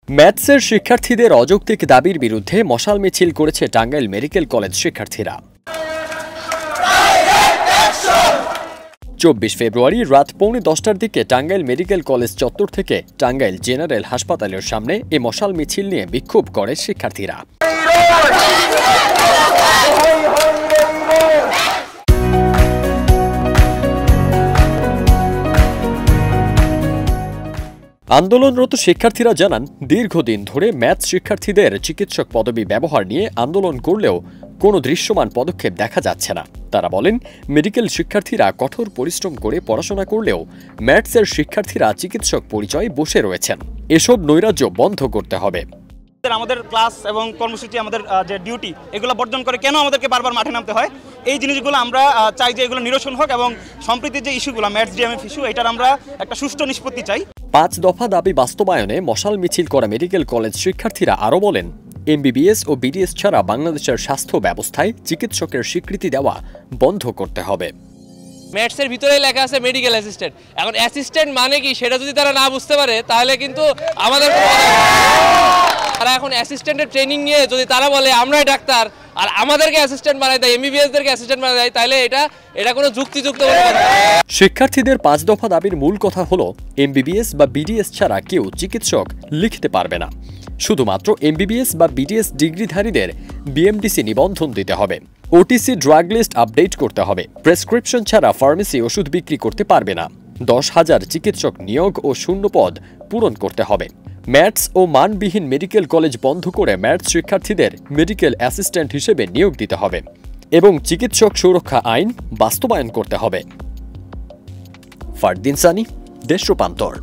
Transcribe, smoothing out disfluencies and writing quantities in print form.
ম্যাথসের শিক্ষার্থীদের অযৌক্তিক দাবির বিরুদ্ধে মশাল মিছিল করেছে টাঙ্গাইল মেডিকেল কলেজ শিক্ষার্থীরা। 24 ফেব্রুয়ারি রাত 9:45টার দিকে টাঙ্গাইল মেডিকেল কলেজ চত্বর থেকে টাঙ্গাইল জেনারেল হাসপাতালের সামনে এ মশাল মিছিল নিয়ে বিক্ষোভ করে শিক্ষার্থীরা। আন্দোলনরত শিক্ষার্থীরা জানান, দীর্ঘদিন ধরে ম্যাথস শিক্ষার্থীদের চিকিৎসক পদবি ব্যবহার নিয়ে আন্দোলন করলেও কোনো দৃশ্যমান পদক্ষেপ দেখা যাচ্ছে না। তারা বলেন, মেডিকেল শিক্ষার্থীরা কঠোর পরিশ্রম করে পড়াশোনা করলেও ম্যাথসের শিক্ষার্থীরা চিকিৎসক পরিচয়ে বসে রয়েছেন। এসব নৈরাজ্য বন্ধ করতে হবে। আমাদের ক্লাস এবং কর্মসূচি, আমাদের যে ডিউটি, এগুলো বর্জন করে কেন আমাদেরকে বারবার মাঠে নামতে হয়? এই জিনিসগুলো আমরা চাই যে এগুলো নিরসন হোক এবং সম্প্রীতির যে ইস্যুগুলো, ম্যাথস ডিএমএফ ইস্যু, এটার আমরা একটা সুষ্ঠু নিষ্পত্তি চাই। 5 দফা দাবি বাস্তবায়নে মশাল মিছিল করা মেডিকেল কলেজ শিক্ষার্থীরা আরও বলেন, এমবিবিএস ও বিডিএস ছাড়া বাংলাদেশের স্বাস্থ্য ব্যবস্থায় চিকিৎসকের স্বীকৃতি দেওয়া বন্ধ করতে হবে। ম্যাথসের ভিতরেই লেখা আছে মেডিকেল অ্যাসিস্ট্যান্ট। এখন অ্যাসিস্ট্যান্ট মানে কি সেটা যদি তারা না বুঝতে পারে তাহলে কিন্তু আমাদের তারা এখন অ্যাসিস্ট্যান্টের ট্রেনিং নিয়ে যদি তারা বলে আমরাই ডাক্তার আর আমাদেরকে অ্যাসিস্ট্যান্ট বানায় দেয়, এমবিবিএসদেরকে অ্যাসিস্ট্যান্ট বানায় দেয়, তাহলে এটা কোনো যুক্তিযুক্ত কথা। শিক্ষার্থীদের 5 দফা দাবির মূল কথা হলো, এমবিবিএস বা বিডিএস ছাড়া কেউ চিকিৎসক লিখতে পারবে না। শুধুমাত্র এমবিবিএস বা বিডিএস ডিগ্রিধারীদের বিএমডিসি নিবন্ধন দিতে হবে। ওটিসি ড্রাগ লিস্ট আপডেট করতে হবে। প্রেসক্রিপশন ছাড়া ফার্মেসি ওষুধ বিক্রি করতে পারবে না। 10,000 চিকিৎসক নিয়োগ ও শূন্য পদ পূরণ করতে হবে। ম্যাথস ও মানবিহীন মেডিকেল কলেজ বন্ধ করে ম্যাথস শিক্ষার্থীদের মেডিকেল অ্যাসিস্ট্যান্ট হিসেবে নিয়োগ দিতে হবে এবং চিকিৎসক সুরক্ষা আইন বাস্তবায়ন করতে হবে। ফারদিন সানি, দেশ রূপান্তর।